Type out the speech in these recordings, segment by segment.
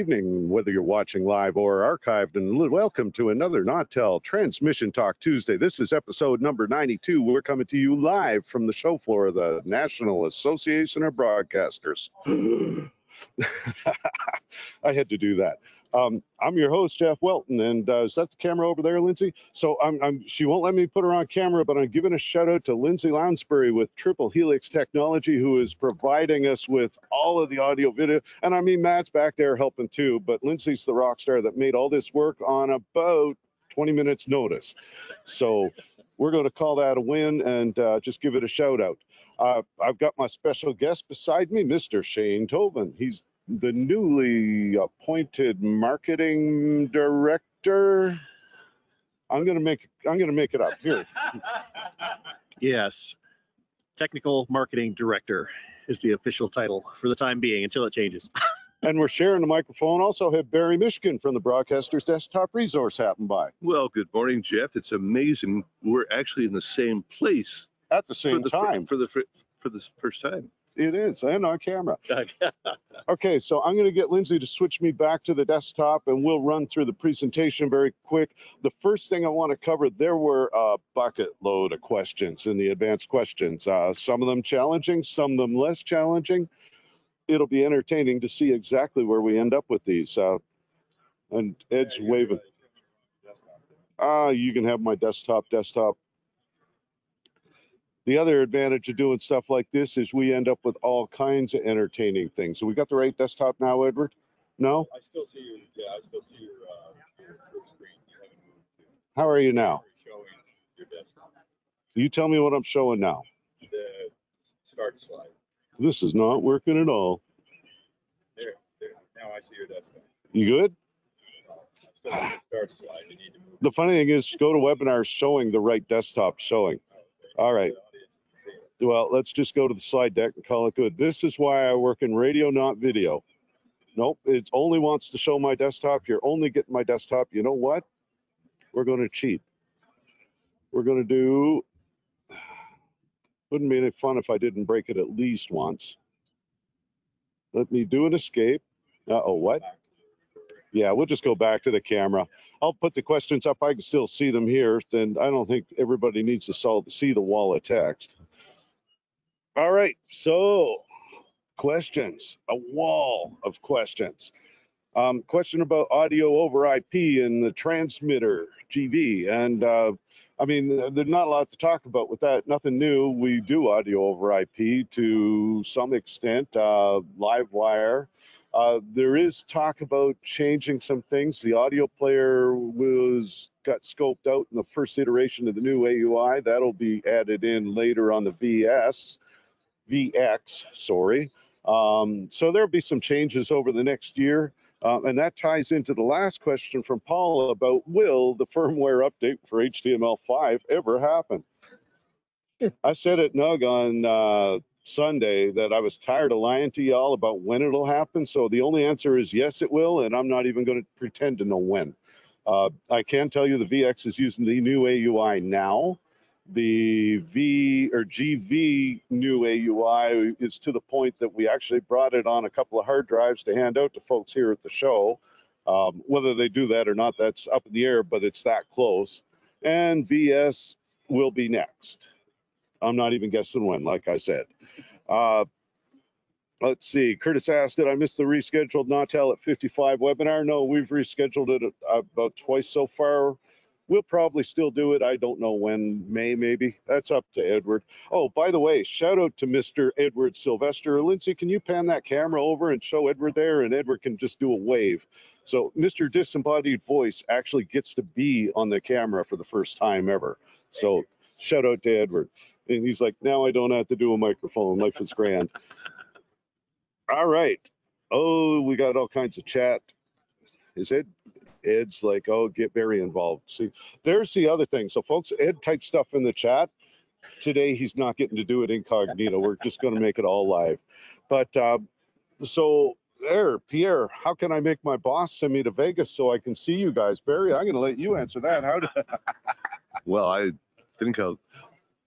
Evening, whether you're watching live or archived, and welcome to another Nautel Transmission Talk Tuesday. This is episode number 92. We're coming to you live from the show floor of the National Association of Broadcasters. I had to do that. I'm your host, Jeff Welton, and is that the camera over there, Lindsay? So she won't let me put her on camera, but I'm giving a shout out to Lindsay Lounsbury with Triple Helix Technology, who is providing us with all of the audio video. And I mean, Matt's back there helping too, but Lindsay's the rock star that made all this work on about 20 minutes notice. So we're going to call that a win and just give it a shout out. I've got my special guest beside me, Mr. Shane Tobin. He's the newly appointed marketing director. I'm gonna make it up here. Yes, technical marketing director is the official title for the time being until it changes. And we're sharing the microphone. Also have Barry Michigan from the Broadcasters Desktop Resource happen by. Well, good morning, Jeff. It's amazing. We're actually in the same place at the same time for the first time. It is, and on camera. Okay, so I'm going to get Lindsay to switch me back to the desktop, and we'll run through the presentation very quick. The first thing I want to cover, there were a bucket load of questions in the advanced questions. Some of them challenging, some of them less challenging. It'll be entertaining to see exactly where we end up with these. And Ed's waving. You can have my desktop. The other advantage of doing stuff like this is we end up with all kinds of entertaining things. So we got the right desktop now, Edward? No? I still see you. Yeah, I still see your screen. You haven't moved to. How are you now? Showing your desktop. You tell me what I'm showing now. The start slide. This is not working at all. There. Now I see your desktop. You good? Still see the start slide. You need to move. The funny thing is, go to webinars showing the right desktop showing. All right. Well, let's just go to the slide deck and call it good. This is why I work in radio, not video. Nope, it only wants to show my desktop. You're only getting my desktop. You know what? We're going to cheat. We're going to do, wouldn't be any fun if I didn't break it at least once. Let me do an escape. Uh-oh, what? Yeah, we'll just go back to the camera. I'll put the questions up. I can still see them here. And I don't think everybody needs to see the wall of text. All right, so questions, a wall of questions. Question about audio over IP and the transmitter, GV. And I mean, there's not a lot to talk about with that. Nothing new. We do audio over IP to some extent, live wire. There is talk about changing some things. The audio player got scoped out in the first iteration of the new AUI. That'll be added in later on the VX, sorry. So there'll be some changes over the next year. And that ties into the last question from Paula about, will the firmware update for HTML5 ever happen? I said at NUG on Sunday that I was tired of lying to y'all about when it'll happen. So the only answer is yes, it will. And I'm not even going to pretend to know when. I can tell you the VX is using the new AUI now. The GV new AUI is to the point that we actually brought it on a couple of hard drives to hand out to folks here at the show. Whether they do that or not, that's up in the air, but it's that close. And VS will be next. I'm not even guessing when, like I said. Let's see. Curtis asked, did I miss the rescheduled Nautel at 55 webinar? No, we've rescheduled it about twice so far. We'll probably still do it. I don't know when, May maybe. That's up to Edward. Oh, by the way, shout out to Mr. Edward Sylvester. Lindsay, can you pan that camera over and show Edward there? And Edward can just do a wave. So Mr. Disembodied Voice actually gets to be on the camera for the first time ever. So shout out to Edward. And he's like, now I don't have to do a microphone. Life is grand. All right. Oh, we got all kinds of chat. Is it? Ed's like, oh, get very involved. See, there's the other thing. So folks, Ed types stuff in the chat. Today, he's not getting to do it incognito. We're just going to make it all live. But so there, Pierre, how can I make my boss send me to Vegas so I can see you guys? Barry, I'm going to let you answer that. How do Well, I think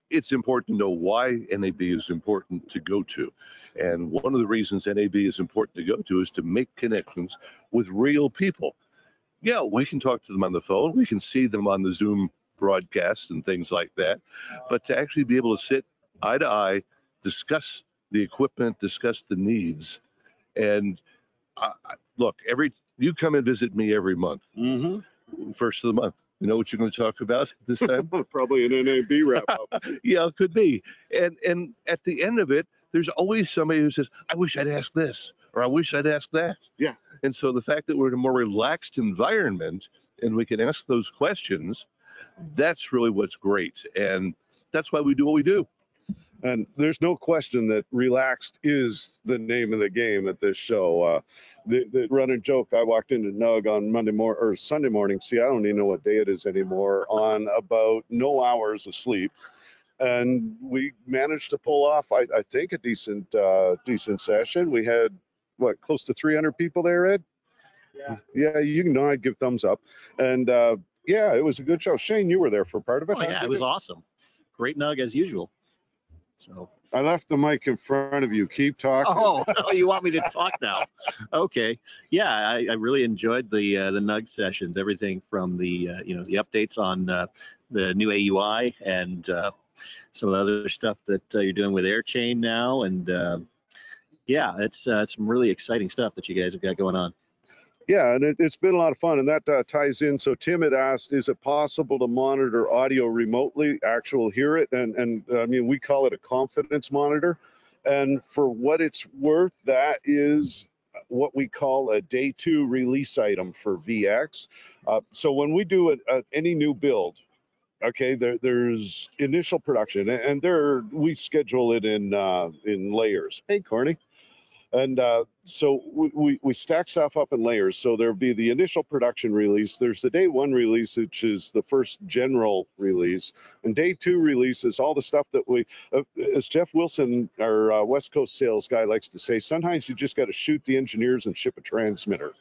it's important to know why NAB is important to go to. And one of the reasons NAB is important to go to is to make connections with real people. Yeah, we can talk to them on the phone. We can see them on the Zoom broadcasts and things like that. But to actually be able to sit eye to eye, discuss the equipment, discuss the needs. And look, you come and visit me every month, first of the month. You know what you're going to talk about this time? Probably an NAB wrap up. Yeah, it could be. And at the end of it, there's always somebody who says, I wish I'd asked this, or I wish I'd asked that. Yeah. And so the fact that we're in a more relaxed environment and we can ask those questions, that's really what's great. And that's why we do what we do. And there's no question that relaxed is the name of the game at this show. The running joke, I walked into NUG on Sunday morning. See, I don't even know what day it is anymore, on about no hours of sleep. And we managed to pull off, I think, a decent session. We had, close to 300 people there, Ed? Yeah, you can nod, give thumbs up. And yeah, it was a good show. Shane, you were there for part of it. Oh, yeah, it was awesome. Great NUG as usual. So I left the mic in front of you. Keep talking. Oh, no, you want me to talk now? Okay. Yeah, I really enjoyed the NUG sessions. Everything from the the updates on the new AUI and some of the other stuff that you're doing with AirChain now, and yeah, it's some really exciting stuff that you guys have got going on. Yeah, and it's been a lot of fun, and that ties in. So Tim had asked, is it possible to monitor audio remotely, actual hear it? And I mean, we call it a confidence monitor. And for what it's worth, that is what we call a day 2 release item for VX. So when we do any new build, okay, there's initial production, and we schedule it in layers. Hey, Corny. And so we stack stuff up in layers. So there'll be the initial production release. There's the day 1 release, which is the first general release. And day 2 release is all the stuff that as Jeff Wilson, our West Coast sales guy, likes to say, sometimes you just got to shoot the engineers and ship a transmitter.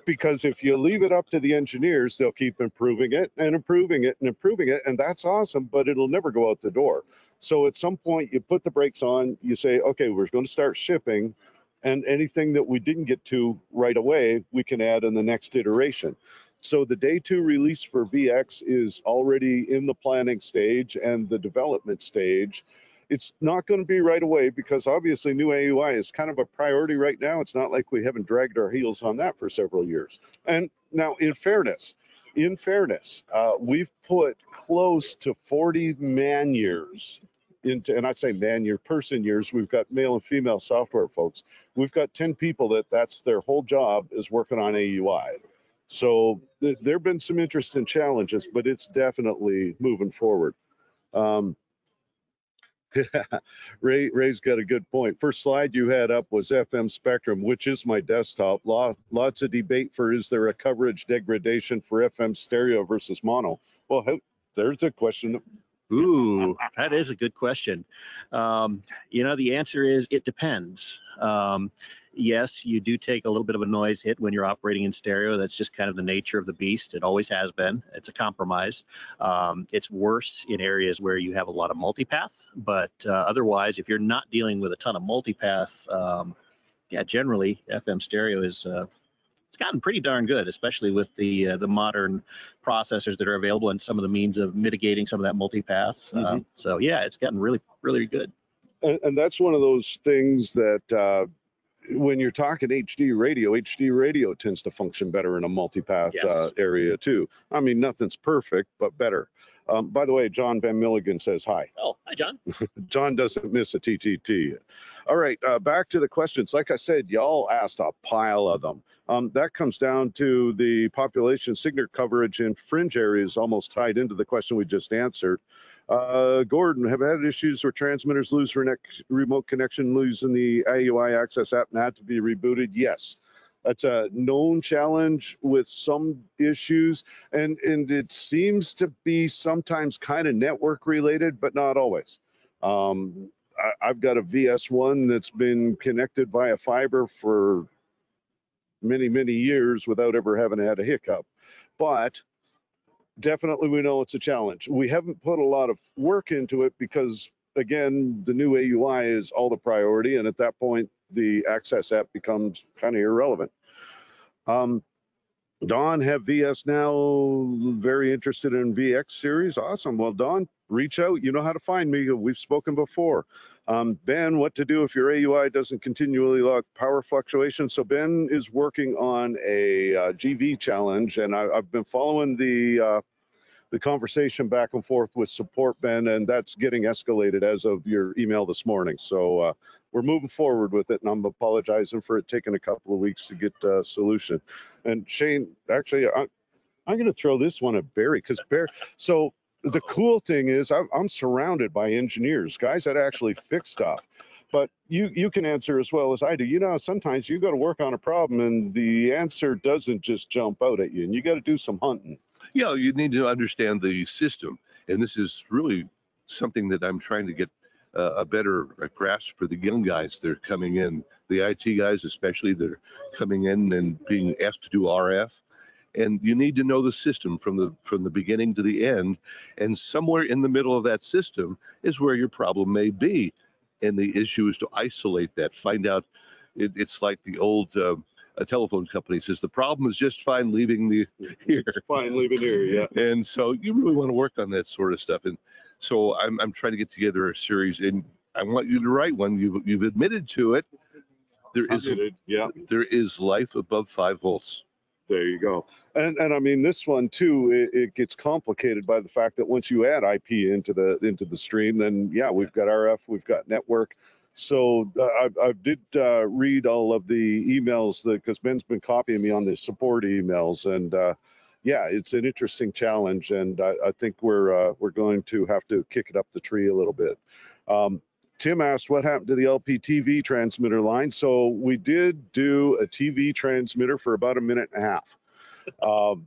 Because if you leave it up to the engineers, they'll keep improving it and improving it and improving it. And that's awesome, but it'll never go out the door. So at some point you put the brakes on, you say, okay, we're going to start shipping, and anything that we didn't get to right away, we can add in the next iteration. So the day 2 release for VX is already in the planning stage and the development stage. It's not going to be right away because obviously new AUI is kind of a priority right now. It's not like we haven't dragged our heels on that for several years. And now in fairness, we've put close to 40 man years into, and I'd say person years, we've got male and female software folks. We've got 10 people that's their whole job is working on AUI. So there have been some interesting challenges, but it's definitely moving forward. Ray's got a good point. First slide you had up was FM Spectrum, which is my desktop. Lots of debate for, is there a coverage degradation for FM stereo versus mono? Well, there's a question. Ooh, that is a good question. The answer is it depends. Yes, you do take a little bit of a noise hit when you're operating in stereo. That's just kind of the nature of the beast. It always has been. It's a compromise. It's worse in areas where you have a lot of multipath, but otherwise, if you're not dealing with a ton of multipath, generally FM stereo is it's gotten pretty darn good, especially with the modern processors that are available and some of the means of mitigating some of that multipath. So yeah, it's gotten really, really good. And that's one of those things that when you're talking HD radio tends to function better in a multipath area too. I mean, nothing's perfect, but better. By the way, John Van Milligan says hi. Oh, hi, John. John doesn't miss a TTT. All right, back to the questions. Like I said, y'all asked a pile of them. That comes down to the population signal coverage in fringe areas, almost tied into the question we just answered. Gordon, have had issues where transmitters lose remote connection, losing the AUI access app and had to be rebooted? Yes. That's a known challenge with some issues, and it seems to be sometimes kind of network related, but not always. I've got a VS1 that's been connected via fiber for many, many years without ever having had a hiccup, but definitely we know it's a challenge. We haven't put a lot of work into it because again, the new AUI is all the priority, and at that point, the Access app becomes kind of irrelevant. Don, have VS now, very interested in VX series. Awesome. Well, Don, reach out. You know how to find me. We've spoken before. Ben, what to do if your AUI doesn't continually log power fluctuations? So Ben is working on a GV challenge, and I've been following the conversation back and forth with support, Ben, and that's getting escalated as of your email this morning. So we're moving forward with it, and I'm apologizing for it taking a couple of weeks to get a solution. And Shane, actually, I'm going to throw this one at Barry, because Barry, so the cool thing is I'm surrounded by engineers, guys that actually fix stuff. But you can answer as well as I do. You know, sometimes you got to work on a problem and the answer doesn't just jump out at you, and you got to do some hunting. Yeah, you need to understand the system, and this is really something that I'm trying to get a better grasp for the young guys that are coming in, the IT guys especially, that are coming in and being asked to do RF. And you need to know the system from the beginning to the end, and somewhere in the middle of that system is where your problem may be. And the issue is to isolate that, find out. It's like the old a telephone company says, the problem is just fine leaving here. Fine leaving here, yeah. And so you really want to work on that sort of stuff. And so I'm trying to get together a series, and I want you to write one. You've admitted to it. There is life above 5 volts. There you go. And I mean, this one too, it gets complicated by the fact that once you add IP into the stream, then yeah, we've got RF, we've got network. So I did read all of the emails because Ben's been copying me on the support emails, and yeah, it's an interesting challenge, and I think we're going to have to kick it up the tree a little bit. Tim asked what happened to the LPTV transmitter line. So we did do a TV transmitter for about a minute and a half.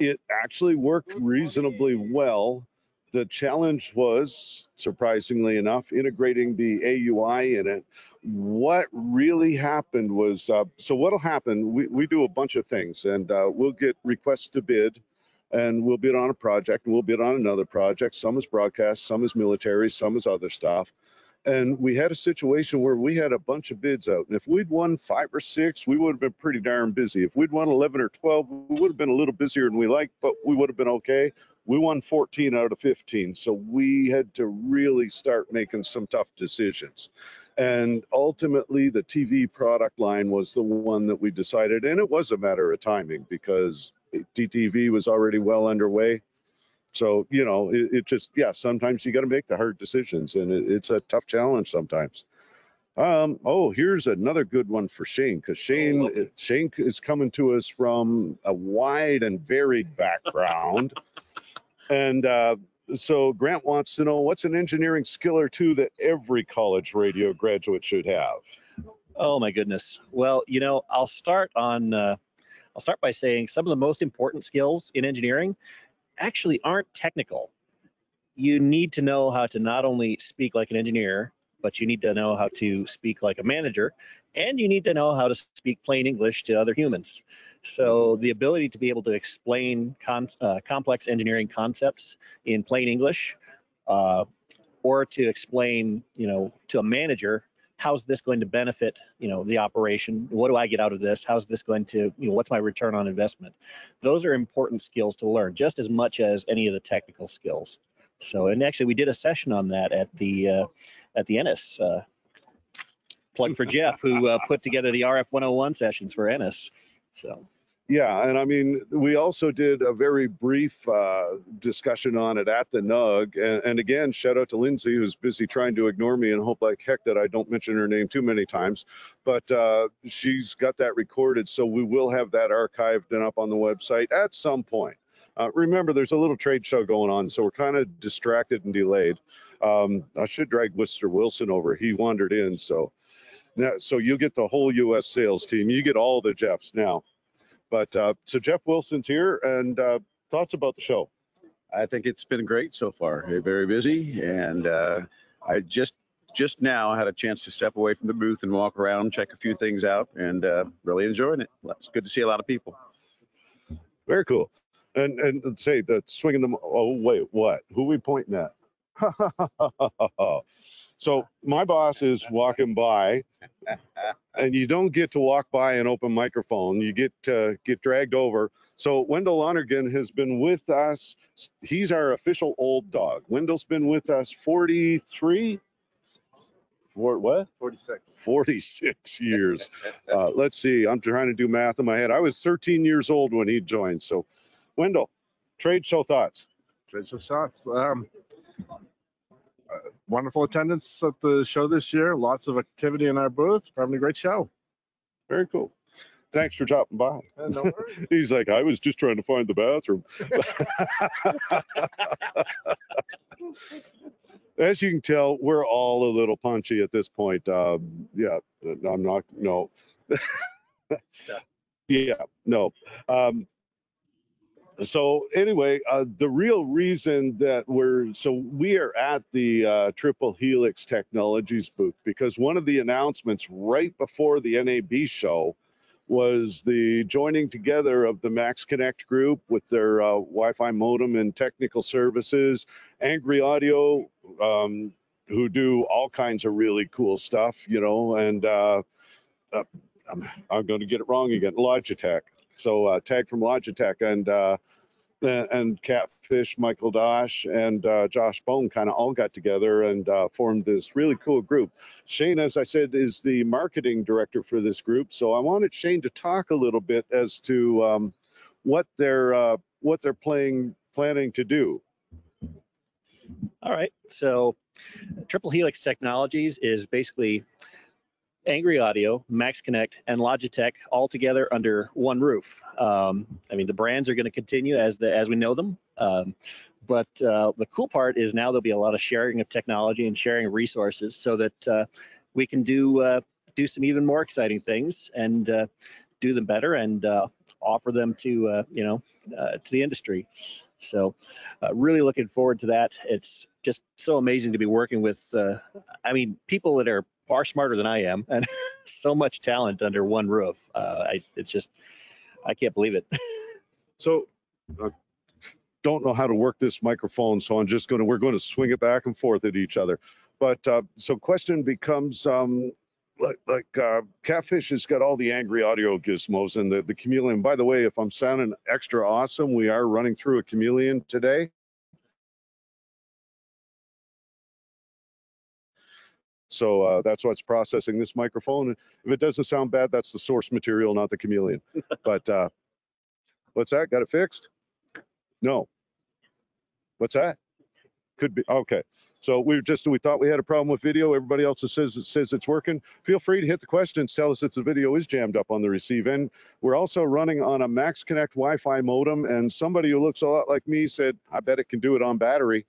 It actually worked reasonably well. The challenge was, surprisingly enough, integrating the AUI in it. What really happened was, so what'll happen, we do a bunch of things, and we'll get requests to bid, and we'll bid on a project, and we'll bid on another project. Some is broadcast, some is military, some is other stuff. And we had a situation where we had a bunch of bids out, and if we'd won 5 or 6, we would have been pretty darn busy. If we'd won 11 or 12, we would have been a little busier than we liked, but we would have been okay. We won 14 out of 15, so we had to really start making some tough decisions. And ultimately, the TV product line was the one that we decided, and it was a matter of timing because TTV was already well underway. So, you know, it just, yeah, sometimes you got to make the hard decisions, and it's a tough challenge sometimes. Oh, here's another good one for Shane, because Shane is coming to us from a wide and varied background. And so Grant wants to know, what's an engineering skill or two that every college radio graduate should have? Oh my goodness. Well, you know, I'll start by saying some of the most important skills in engineering actually aren't technical. You need to know how to not only speak like an engineer, but you need to know how to speak like a manager, and you need to know how to speak plain English to other humans. So the ability to be able to explain complex engineering concepts in plain English, or to explain, you know, to a manager, how's this going to benefit, you know, the operation? What do I get out of this? How's this going to, you know, what's my return on investment? Those are important skills to learn, just as much as any of the technical skills. So, and actually, we did a session on that at the Ennis. Plug for Jeff, who put together the RF 101 sessions for Ennis. So. Yeah, and I mean, we also did a very brief discussion on it at the NUG. And again, shout out to Lindsay, who's busy trying to ignore me and hope like heck that I don't mention her name too many times. But she's got that recorded, so we will have that archived and up on the website at some point. Remember, there's a little trade show going on, so we're kind of distracted and delayed. I should drag Mr. Wilson over. He wandered in, so you'll get the whole U.S. sales team. You get all the Jeffs now. But so Jeff Wilson's here, and thoughts about the show? I think it's been great so far. Very busy, and I just now had a chance to step away from the booth and walk around, check a few things out, and really enjoying it. It's good to see a lot of people. Very cool. And say that swinging them. Oh wait, what? Who are we pointing at? So my boss is walking by, and you don't get to walk by an open microphone. You get dragged over. So Wendell Lonergan has been with us. He's our official old dog. Wendell's been with us 43. What? 46. 46 years. Let's see. I'm trying to do math in my head. I was 13 years old when he joined. So, Wendell, trade show thoughts. Trade show shots. Wonderful attendance at the show this year. Lots of activity in our booth. We're having a great show. Very cool. Thanks for dropping by. No worries. He's like, I was just trying to find the bathroom. As you can tell, we're all a little punchy at this point. Yeah, I'm not, no. Yeah, no. So anyway, the real reason that we are at the Triple Helix Technologies booth because one of the announcements right before the NAB show was the joining together of the MaxxKonnect Group with their Wi-Fi modem and technical services, Angry Audio, who do all kinds of really cool stuff, and I'm going to get it wrong again, Logitech. So Tag from Logitech and Catfish, Michael Dosh, and Josh Bone kind of all got together and formed this really cool group. Shane, as I said, is the marketing director for this group. So I wanted Shane to talk a little bit as to what they're planning to do. All right. So Triple Helix Technologies is basically Angry Audio, MaxxKonnect, and Logitech all together under one roof. I mean, the brands are going to continue as we know them, but the cool part is now there'll be a lot of sharing of technology and sharing of resources, so that we can do some even more exciting things and do them better and offer them to to the industry. So really looking forward to that. It's just so amazing to be working with, people that are far smarter than I am and so much talent under one roof. I can't believe it. So don't know how to work this microphone, so we're going to swing it back and forth at each other. But so question becomes, Catfish has got all the Angry Audio gizmos and the Chameleon. By the way, if I'm sounding extra awesome, we are running through a Chameleon today. So that's what's processing this microphone. If it doesn't sound bad, that's the source material, not the Chameleon. But what's that? Got it fixed? No. What's that? Could be. Okay. So we thought we had a problem with video. Everybody else says it's working. Feel free to hit the questions. Tell us if the video is jammed up on the receive end. We're also running on a MaxxKonnect Wi-Fi modem, and somebody who looks a lot like me said, I bet it can do it on battery.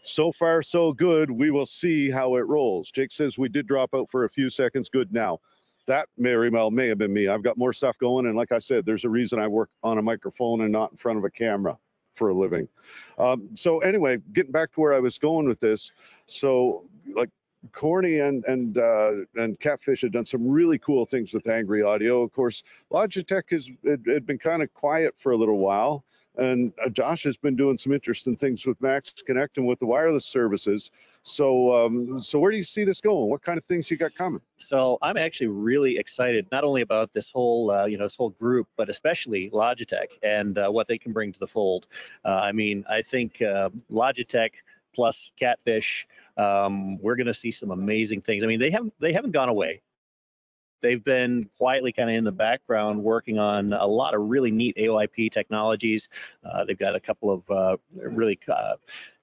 So far, so good. We will see how it rolls. Jake says we did drop out for a few seconds. Good now. That may have been me. I've got more stuff going. And like I said, there's a reason I work on a microphone and not in front of a camera for a living. So anyway, getting back to where I was going with this. So like Corny and Catfish had done some really cool things with Angry Audio. Of course, Logitech had been kind of quiet for a little while. And Josh has been doing some interesting things with MaxxKonnect and with the wireless services. So where do you see this going? What kind of things you got coming? So I'm actually really excited, not only about this whole, this whole group, but especially Logitech and what they can bring to the fold. I think Logitech plus Catfish, we're going to see some amazing things. I mean, they haven't gone away. They've been quietly kind of in the background working on a lot of really neat AOIP technologies. They've got a couple of really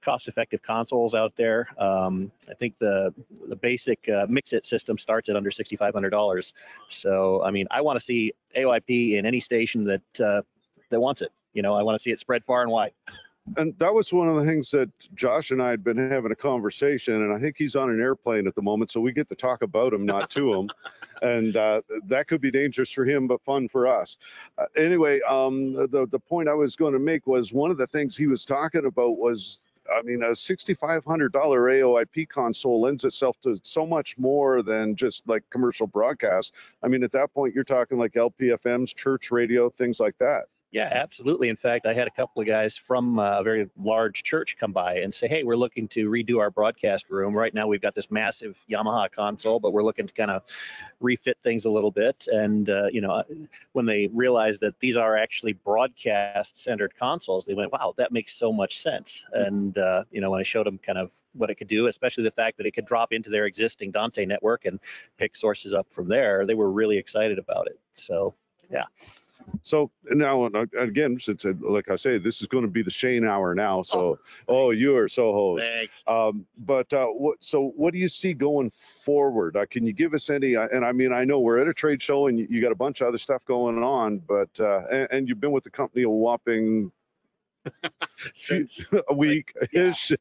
cost-effective consoles out there. I think the basic Mix-It system starts at under $6,500. So, I mean, I want to see AOIP in any station that wants it. I want to see it spread far and wide. And that was one of the things that Josh and I had been having a conversation, and I think he's on an airplane at the moment, so we get to talk about him, not to him. And that could be dangerous for him, but fun for us. Anyway, the point I was going to make was one of the things he was talking about was, I mean, a $6,500 AOIP console lends itself to so much more than just like commercial broadcast. I mean, at that point, you're talking like LPFMs, church radio, things like that. Yeah, absolutely. In fact, I had a couple of guys from a very large church come by and say, hey, we're looking to redo our broadcast room. Right now, we've got this massive Yamaha console, but we're looking to kind of refit things a little bit. And, when they realized that these are actually broadcast-centered consoles, they went, wow, that makes so much sense. And, when I showed them kind of what it could do, especially the fact that it could drop into their existing Dante network and pick sources up from there, they were really excited about it. So, yeah. So now, again, since like I say, this is going to be the Shane hour now. So, you are so host. Thanks. What do you see going forward? Can you give us any? And I mean, I know we're at a trade show and you got a bunch of other stuff going on, but and you've been with the company a whopping a week-ish.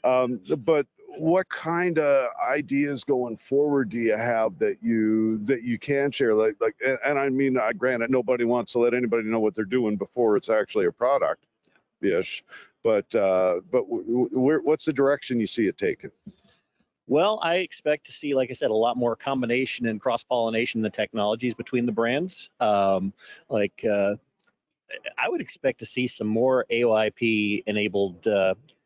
Yeah. But what kind of ideas going forward do you have that you can share? And I mean, granted, nobody wants to let anybody know what they're doing before it's actually a product, ish. But what's the direction you see it taking? Well, I expect to see, like I said, a lot more combination and cross-pollination in the technologies between the brands. I would expect to see some more AOIP-enabled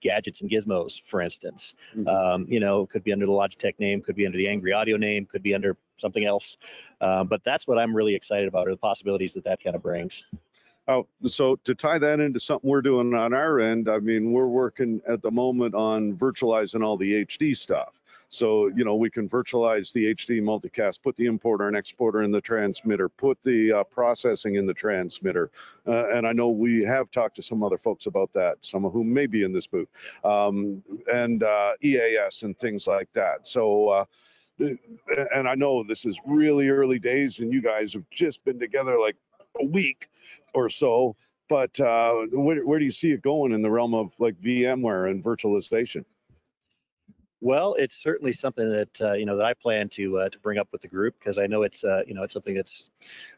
gadgets and gizmos, for instance. Mm-hmm. Could be under the Logitech name, could be under the Angry Audio name, could be under something else. But that's what I'm really excited about, are the possibilities that kind of brings. Oh, so to tie that into something we're doing on our end, I mean, we're working at the moment on virtualizing all the HD stuff. So, we can virtualize the HD multicast, put the importer and exporter in the transmitter, put the processing in the transmitter. And I know we have talked to some other folks about that, some of whom may be in this booth, and EAS and things like that. So, and I know this is really early days and you guys have just been together like a week or so, but where do you see it going in the realm of like VMware and virtualization? Well, it's certainly something that that I plan to bring up with the group, because I know it's it's something that's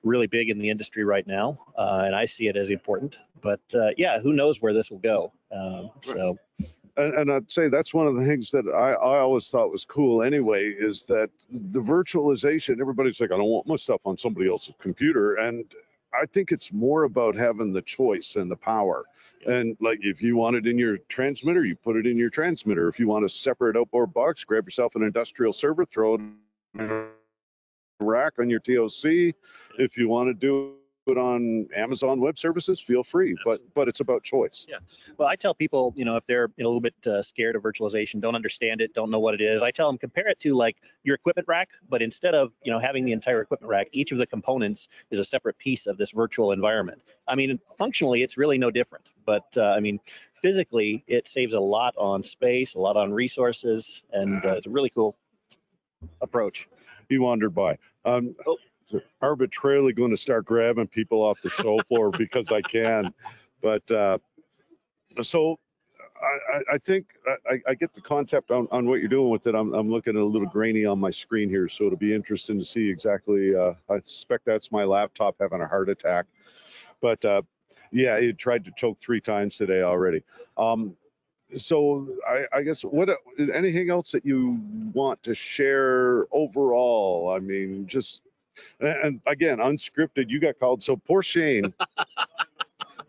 really big in the industry right now, and I see it as important. But who knows where this will go? So. And I'd say that's one of the things that I always thought was cool anyway, is that the virtualization, everybody's like, I don't want my stuff on somebody else's computer. And I think it's more about having the choice and the power. And like, if you want it in your transmitter, you put it in your transmitter. If you want a separate outboard box, grab yourself an industrial server, throw it in a rack on your TOC. If you want to do it on Amazon Web Services, feel free, but it's about choice. Yeah. Well, I tell people, if they're a little bit scared of virtualization, don't understand it, don't know what it is, I tell them, compare it to like your equipment rack, but instead of having the entire equipment rack, each of the components is a separate piece of this virtual environment. I mean, functionally, it's really no different, but physically, it saves a lot on space, a lot on resources, and it's a really cool approach. He wandered by. Arbitrarily going to start grabbing people off the show floor because I can, but so I think I get the concept on what you're doing with it. I'm looking at a little grainy on my screen here, so it'll be interesting to see exactly. I suspect that's my laptop having a heart attack, but yeah, it tried to choke 3 times today already. So I guess, what is anything else that you want to share overall? I mean, just. And again, unscripted, you got called. So poor Shane,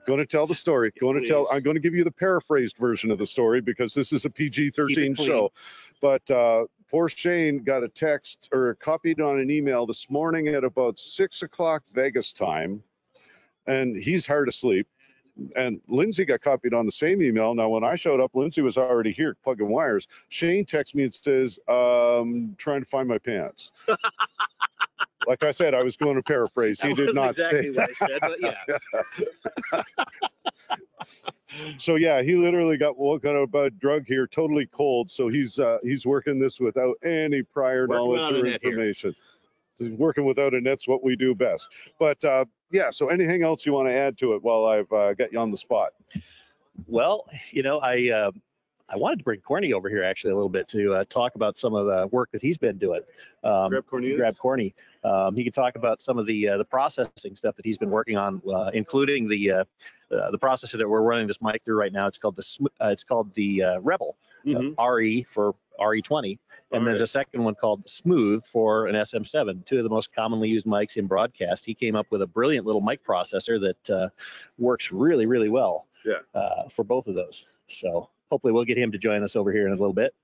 going to tell the story. I'm going to give you the paraphrased version of the story because this is a PG-13 show. But poor Shane got a text or copied on an email this morning at about 6 o'clock Vegas time, and he's hard asleep. And Lindsay got copied on the same email. Now, when I showed up, Lindsay was already here plugging wires. Shane texts me and says, trying to find my pants. Like I said, I was going to paraphrase. He did not say what I said, but yeah. So yeah, he literally got woken up by a drug here, totally cold. So he's working this without any prior knowledge or information. Working without a net's what we do best. But yeah, so anything else you want to add to it while I've got you on the spot? Well, I wanted to bring Corny over here actually a little bit to talk about some of the work that he's been doing. Grab Corny. He could talk about some of the processing stuff that he's been working on, including the processor that we're running this mic through right now. It's called the Rebel, RE for RE20, And there's a second one called Smooth for an SM7, two of the most commonly used mics in broadcast. He came up with a brilliant little mic processor that works really, really well for both of those. So hopefully we'll get him to join us over here in a little bit.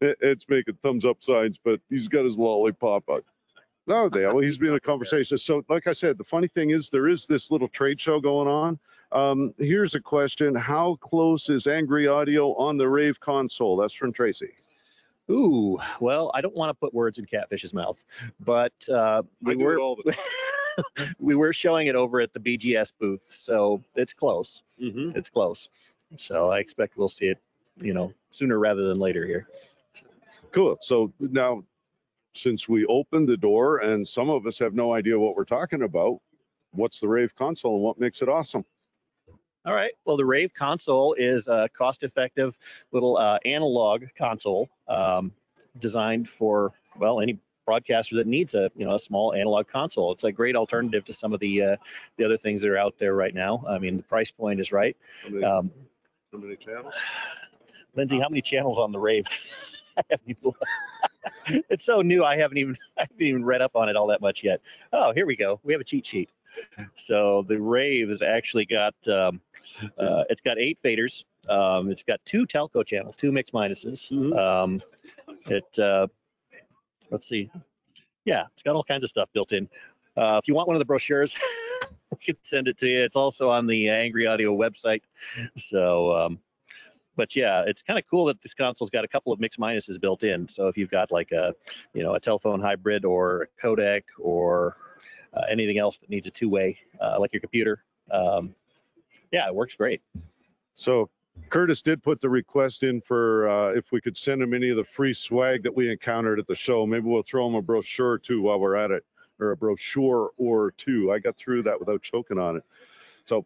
It's making thumbs up signs, but he's got his lollipop out. No, Dale, he's been in a conversation. So like I said, the funny thing is there is this little trade show going on. Here's a question. How close is Angry Audio on the Rave console? That's from Tracy. Ooh, well, I don't want to put words in Catfish's mouth, but we were showing it over at the BGS booth, so it's close. It's close. So I expect we'll see it, sooner rather than later here. Cool. So now, since we opened the door and some of us have no idea what we're talking about, what's the Rave console and what makes it awesome? All right. Well, the Rave console is a cost-effective little analog console designed for, well, any broadcaster that needs a small analog console. It's a great alternative to some of the other things that are out there right now. I mean, the price point is right. How many channels? Lindsay, how many channels on the Rave? I haven't even it's so new. I haven't even read up on it all that much yet. Oh, here we go. We have a cheat sheet. So the Rave has actually got it's got 8 faders. It's got 2 telco channels, 2 mix minuses. Let's see. Yeah, it's got all kinds of stuff built in. If you want one of the brochures, we can send it to you. It's also on the Angry Audio website. So, but yeah, it's kind of cool that this console's got a couple of mix minuses built in. So if you've got like a telephone hybrid or a codec or anything else that needs a two-way, like your computer, yeah, it works great. So Curtis did put the request in for if we could send him any of the free swag that we encountered at the show. Maybe we'll throw him a brochure or two while we're at it, or a brochure or two. I got through that without choking on it. So,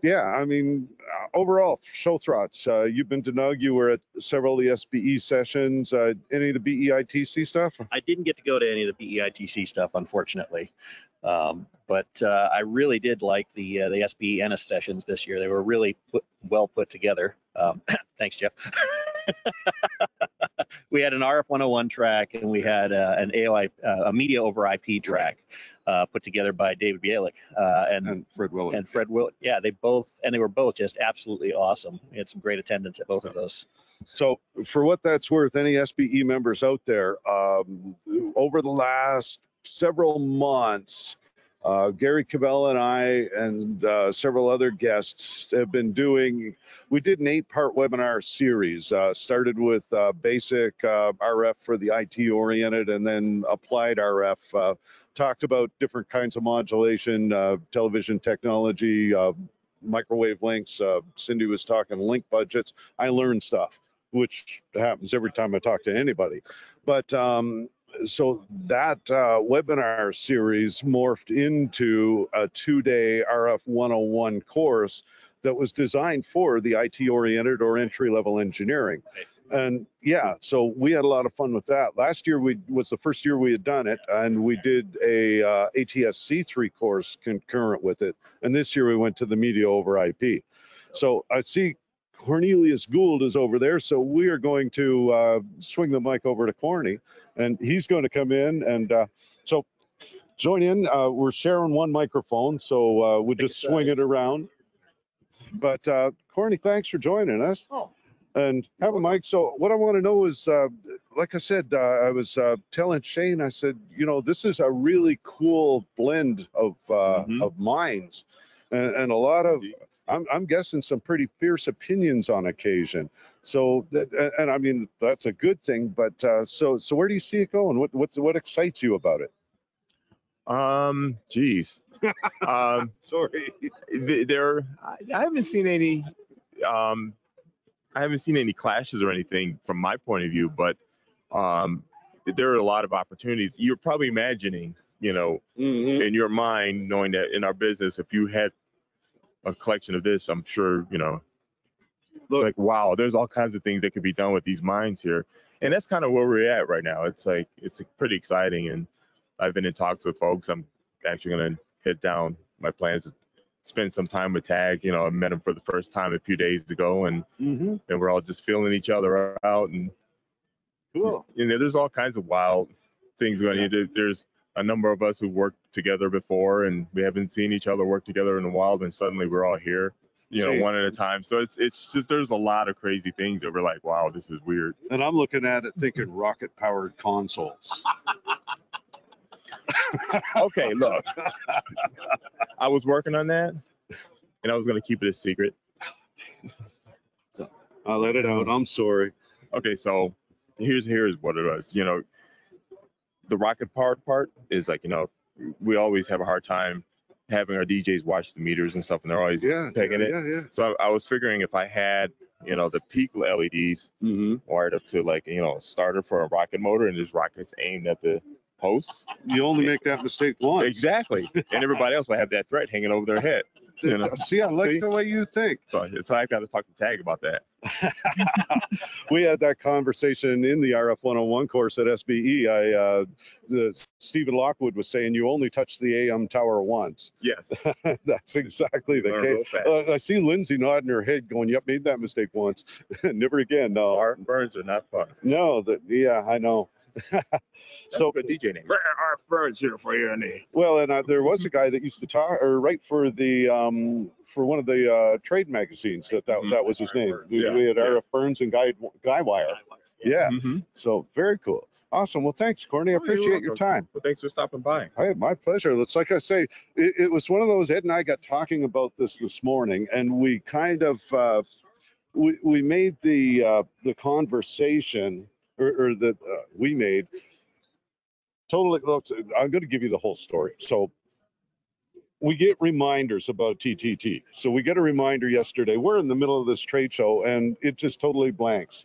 yeah, I mean, overall, show thoughts. You've been to NUG. You were at several of the SBE sessions. Any of the BEITC stuff? I didn't get to go to any of the BEITC stuff, unfortunately. But I really did like the SBE NS sessions this year. They were really well put together. Thanks, Jeff. We had an RF 101 track, and we had an AOI, a media over IP track, put together by David Bialik and Fred Willett. And Fred Willett. Yeah, they were both just absolutely awesome. We had some great attendance at both of those. So for what that's worth, any SBE members out there, over the last several months, Gary Cavell and I and several other guests have been we did an 8-part webinar series, started with basic RF for the IT oriented and then applied RF, talked about different kinds of modulation, television technology, microwave links. Cindy was talking link budgets. I learned stuff, which happens every time I talk to anybody. But so that webinar series morphed into a 2-day RF 101 course that was designed for the IT oriented or entry level engineering. And yeah, so we had a lot of fun with that. Last year was the first year we had done it, and we did a ATS C3 course concurrent with it. And this year we went to the media over IP. So I see Cornelius Gould is over there, so we are going to swing the mic over to Corny, and he's going to come in and so join in. We're sharing one microphone, so we'll just swing it around. But Corny, thanks for joining us. Oh. And have a mic. So what I want to know is, like I said, I was telling Shane, I said, this is a really cool blend of minds, and a lot of, I'm guessing some pretty fierce opinions on occasion. So, and I mean, that's a good thing. But so where do you see it going? What excites you about it? Geez. Sorry. I haven't seen any. I haven't seen any clashes or anything from my point of view, but there are a lot of opportunities. You're probably imagining, in your mind, knowing that in our business, if you had a collection of this, I'm sure, like, wow, there's all kinds of things that could be done with these minds here. And that's kind of where we're at right now. It's pretty exciting. And I've been in talks with folks. I'm actually going to head down. My plan is to spend some time with Tag. I met him for the first time a few days ago, and we're all just feeling each other out. And Cool. You know, there's all kinds of wild things going on. There's a number of us who worked together before, and we haven't seen each other work together in a while. And suddenly we're all here, you know, one at a time. So it's just there's a lot of crazy things that we're like, wow, this is weird. And I'm looking at it thinking rocket-powered consoles. Okay, look, I was working on that, and I was going to keep it a secret. I'll let it out. I'm sorry. Okay, so here's what it was. You know, the rocket powered part is like, you know, we always have a hard time having our DJs watch the meters and stuff, and they're always pegging it. Yeah. So I was figuring if I had, you know, the peak LEDs wired up to like, you know, a starter for a rocket motor, and there's rockets aimed at the posts. You only make that mistake once. Exactly. And everybody else will have that threat hanging over their head. You know? See, I like the way you think. So I've got to talk to Tag about that. We had that conversation in the RF 101 course at SBE. Stephen Lockwood was saying you only touch the AM tower once. Yes. That's exactly the case. I see Lindsay nodding her head going, yep, made that mistake once. Never again. No. RF burns are not fun. No, yeah, I know. So a DJ name. RF burns here for you, Andy. Well, and there was a guy that used to talk or write for the for one of the trade magazines that was his name. Yeah. We had RF Burns and Guywire. Yeah. Mm-hmm. So very cool. Awesome. Well, thanks, Courtney. I appreciate your time. Well, thanks for stopping by. Hey, my pleasure. It's like I say, it was one of those. Ed and I got talking about this morning, and we kind of we made the conversation or that we made totally. Look, I'm going to give you the whole story. So we get reminders about TTT. So we get a reminder yesterday. We're in the middle of this trade show, and it just totally blanks.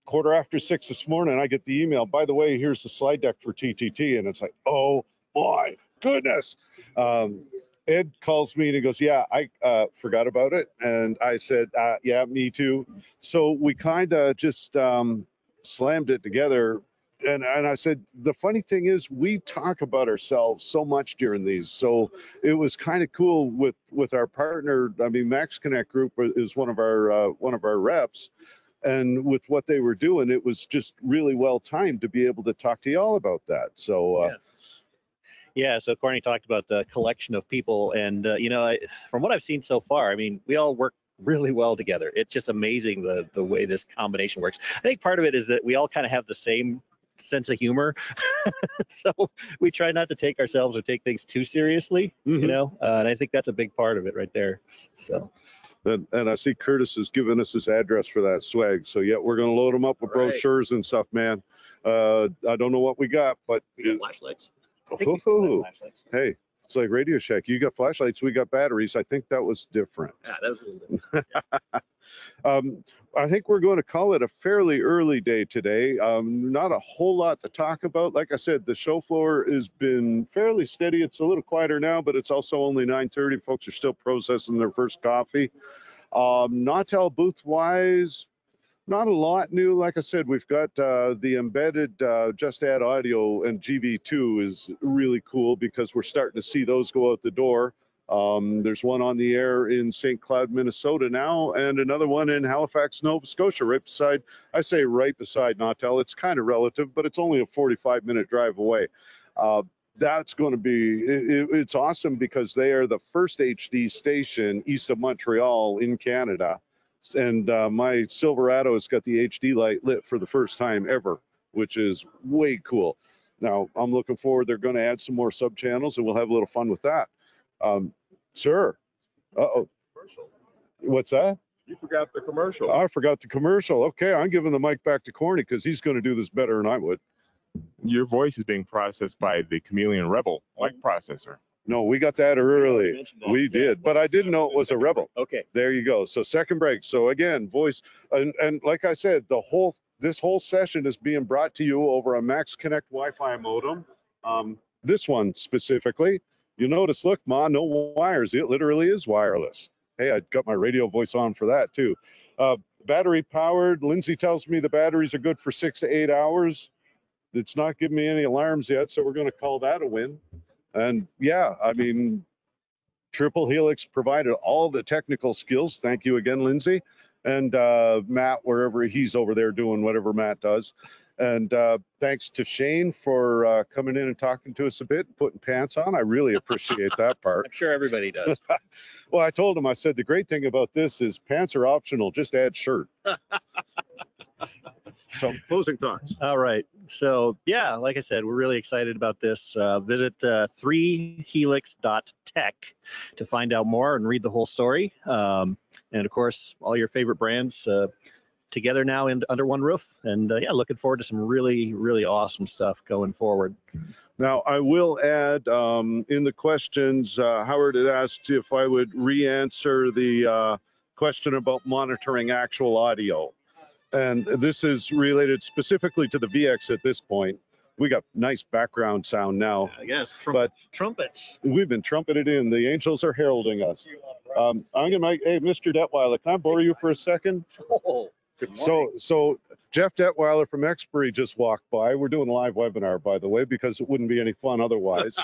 6:15 this morning, I get the email. By the way, here's the slide deck for TTT, and it's like, oh my goodness. Ed calls me and he goes, yeah, I forgot about it. And I said, yeah, me too. So we kind of just slammed it together. And I said, the funny thing is we talk about ourselves so much during these. So it was kind of cool with our partner. I mean, MaxxKonnect Group is one of our reps. And with what they were doing, it was just really well timed to be able to talk to you all about that. So yeah, so Courtney talked about the collection of people, and you know, from what I've seen so far, I mean, we all work really well together. It's just amazing the way this combination works. I think part of it is that we all kind of have the same sense of humor, so we try not to take ourselves or take things too seriously, you know, and I think that's a big part of it right there. So. And I see Curtis has given us his address for that swag. So yeah, we're gonna load them up with brochures and stuff, man. I don't know what we got, but we got flashlights. Hey, it's like Radio Shack. You got flashlights, we got batteries. I think that was different. Yeah, that was a little different. I think we're going to call it a fairly early day today. Not a whole lot to talk about. Like I said, the show floor has been fairly steady. It's a little quieter now, but it's also only 9:30. Folks are still processing their first coffee. Nautel booth-wise, not a lot new. Like I said, we've got the embedded Just Add Audio, and GV2 is really cool because we're starting to see those go out the door. There's one on the air in St. Cloud, Minnesota now, and another one in Halifax, Nova Scotia, right beside, I say right beside Nautel. It's kind of relative, but it's only a 45-minute drive away. That's going to be, it's awesome because they are the first HD station east of Montreal in Canada. And my Silverado has got the HD light lit for the first time ever, which is way cool. Now, I'm looking forward, they're going to add some more sub-channels, and we'll have a little fun with that. Sir. Uh-oh. What's that? You forgot the commercial. I forgot the commercial. Okay, I'm giving the mic back to Corny because he's going to do this better than I would. Your voice is being processed by the Chameleon Rebel mic processor. No, we got that early. We did, but I didn't know it was a Rebel. Okay. There you go. So second break. So again, voice, and like I said, this whole session is being brought to you over a MaxxKonnect Wi-Fi modem. This one specifically. You notice, look, Ma, no wires. It literally is wireless. Hey, I got my radio voice on for that too. Battery powered. Lindsay tells me the batteries are good for 6 to 8 hours. It's not giving me any alarms yet, so we're going to call that a win. And yeah, I mean, Triple Helix provided all the technical skills. Thank you again, Lindsay. and Matt, wherever he's over there doing whatever Matt does. And thanks to Shane for coming in and talking to us a bit, putting pants on. I really appreciate that part. I'm sure everybody does. Well, I told him, I said, the great thing about this is pants are optional, just add shirt. So closing thoughts. All right. So yeah, like I said, we're really excited about this. Visit 3helix.tech to find out more and read the whole story. And of course, all your favorite brands together now under one roof. And yeah, looking forward to some really, really awesome stuff going forward. Now, I will add in the questions, Howard had asked if I would re-answer the question about monitoring actual audio. And this is related specifically to the VX at this point. We got nice background sound now. I guess, but trumpets. We've been trumpeted in. The angels are heralding us. I'm going to make, hey, Mr. Detweiler, can I borrow you for a second? Oh, good morning. So Jeff Detweiler from Expiry just walked by. We're doing a live webinar, by the way, because it wouldn't be any fun otherwise.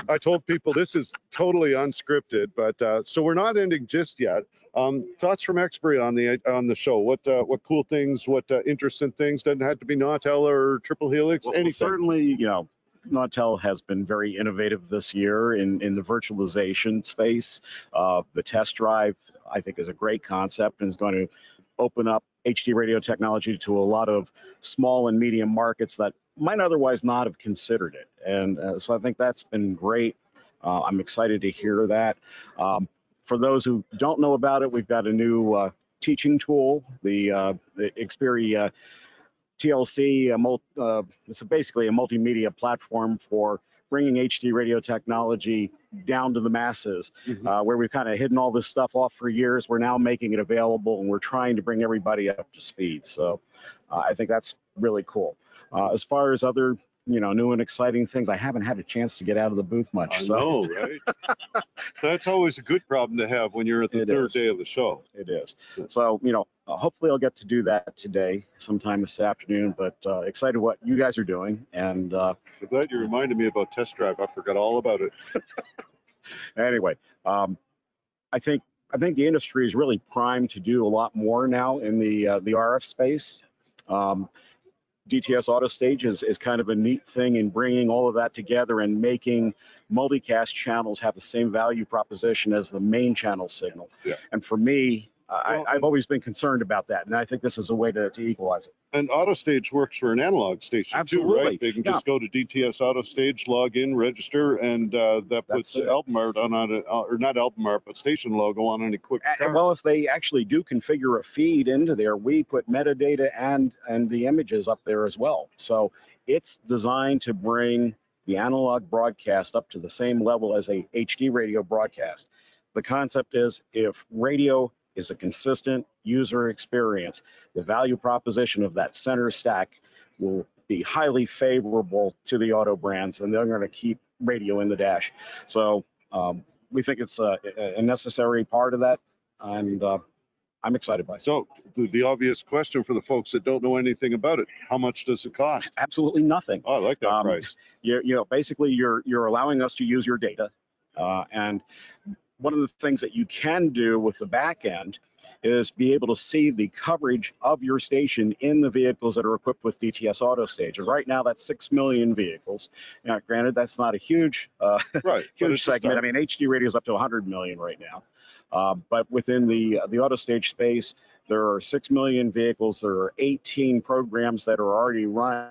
I told people this is totally unscripted, but so we're not ending just yet. Thoughts from Expiry on the show? What cool things? What interesting things? Doesn't have to be Nautel or Triple Helix. Well, anything. Certainly, you know, Nautel has been very innovative this year in the virtualization space. The test drive, I think, is a great concept and is going to open up HD radio technology to a lot of small and medium markets that might otherwise not have considered it. And so I think that's been great. I'm excited to hear that. For those who don't know about it, we've got a new teaching tool, the Xperi TLC. It's basically a multimedia platform for bringing HD radio technology down to the masses, where we've kind of hidden all this stuff off for years. We're now making it available, and we're trying to bring everybody up to speed. So I think that's really cool. As far as other, new and exciting things, I haven't had a chance to get out of the booth much. I know, right? That's always a good problem to have when you're at the third day of the show. It is. So, hopefully I'll get to do that today, sometime this afternoon, but excited what you guys are doing. And I'm glad you reminded me about test drive. I forgot all about it. Anyway, I think the industry is really primed to do a lot more now in the RF space. DTS Auto Stage is kind of a neat thing in bringing all of that together and making multicast channels have the same value proposition as the main channel signal. Yeah. And for me, I've always been concerned about that, and I think this is a way to equalize it. And Auto Stage works for an analog station. Absolutely. Too, right? They can just go to DTS Auto Stage, log in, register, and that puts album art on it, or not album art, but station logo on any quick car. Well, if they actually do configure a feed into there, we put metadata and the images up there as well. So it's designed to bring the analog broadcast up to the same level as a HD radio broadcast. The concept is, if radio is a consistent user experience, the value proposition of that center stack will be highly favorable to the auto brands, and they're going to keep radio in the dash. So we think it's a necessary part of that, and I'm excited by it. So the obvious question for the folks that don't know anything about it: how much does it cost? Absolutely nothing. Oh, I like that price. Basically, you're allowing us to use your data, and one of the things that you can do with the back end is be able to see the coverage of your station in the vehicles that are equipped with DTS Auto Stage. And right now, that's 6 million vehicles. Now, granted, that's not a huge, huge segment. I mean, HD radio is up to 100 million right now. But within the Auto Stage space, there are 6 million vehicles. There are 18 programs that are already running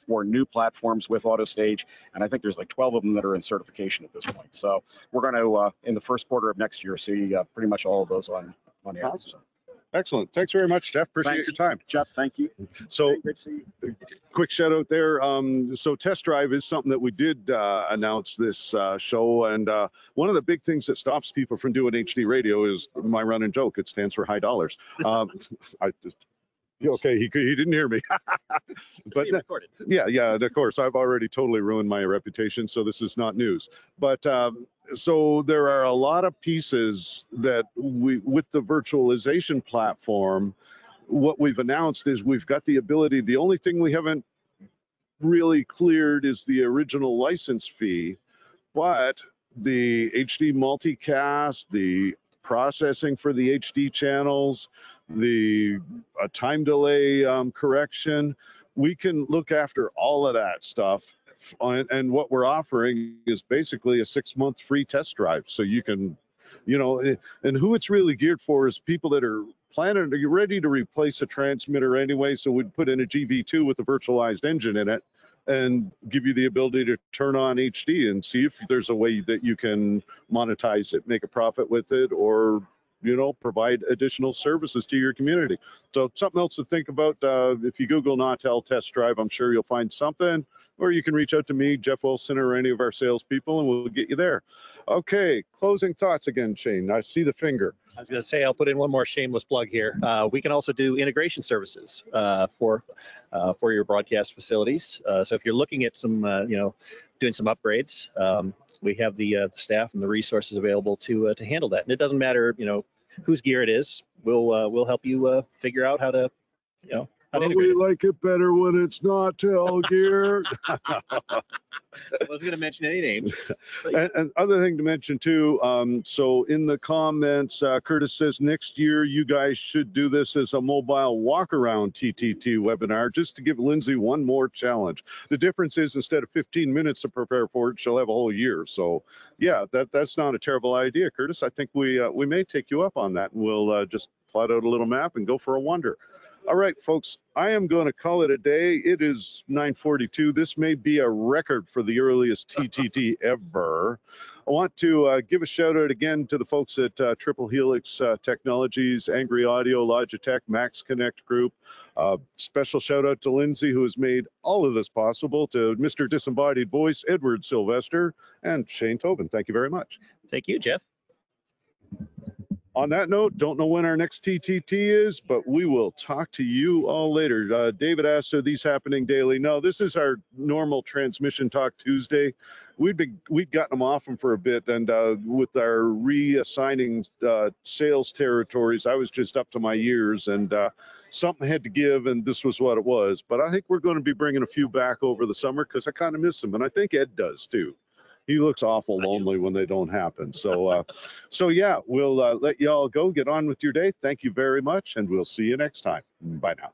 for new platforms with Auto Stage, and I think there's like 12 of them that are in certification at this point. So we're going to, in the first quarter of next year, see pretty much all of those on air. Awesome. Excellent. Thanks very much, Jeff. Appreciate your time. Jeff, thank you. So, great to see you. Quick shout out there. So test drive is something that we did announce this show, and one of the big things that stops people from doing HD radio is my running joke. It stands for high dollars. Okay, he didn't hear me. But yeah, of course, I've already totally ruined my reputation, so this is not news. But so there are a lot of pieces that with the virtualization platform, what we've announced is we've got the ability. The only thing we haven't really cleared is the original license fee, but the HD multicast, the processing for the HD channels, the time delay correction. We can look after all of that stuff. And what we're offering is basically a 6-month free test drive. So you can, and who it's really geared for is people that are planning, you're ready to replace a transmitter anyway. So we'd put in a GV2 with a virtualized engine in it and give you the ability to turn on HD and see if there's a way that you can monetize it, make a profit with it, or provide additional services to your community. So something else to think about. If you Google Nautel test drive, I'm sure you'll find something, or you can reach out to me, Jeff Wilson, or any of our salespeople, and we'll get you there. Okay, closing thoughts again, Shane. I see the finger. I was going to say, I'll put in one more shameless plug here. We can also do integration services for your broadcast facilities. So if you're looking at some, doing some upgrades, we have the staff and the resources available to handle that. And it doesn't matter, whose gear it is. We'll help you figure out how to, how to integrate We it. like it better when it's not Nautel gear. I wasn't going to mention any names. And other thing to mention too, so in the comments, Curtis says next year you guys should do this as a mobile walk around TTT webinar just to give Lindsay one more challenge. The difference is instead of 15 minutes to prepare for it, she'll have a whole year. So yeah, that's not a terrible idea, Curtis. I think we may take you up on that, and we'll just plot out a little map and go for a wander. All right, folks, I am going to call it a day. It is 9:42. This may be a record for the earliest TTT ever. I want to give a shout out again to the folks at Triple Helix Technologies, Angry Audio, Logitech, MaxxKonnect Group. Special shout out to Lindsay, who has made all of this possible, to Mr. Disembodied Voice, Edward Sylvester, and Shane Tobin. Thank you very much. Thank you, Jeff. On that note, don't know when our next TTT is, but we will talk to you all later. David asked, are these happening daily? No, this is our normal Transmission Talk Tuesday. We'd gotten them off them for a bit, and with our reassigning sales territories, I was just up to my ears, and something had to give, and this was what it was. But I think we're going to be bringing a few back over the summer because I kind of miss them, and I think Ed does too. He looks awful lonely when they don't happen. So, yeah, we'll let you all go. Get on with your day. Thank you very much, and we'll see you next time. Bye now.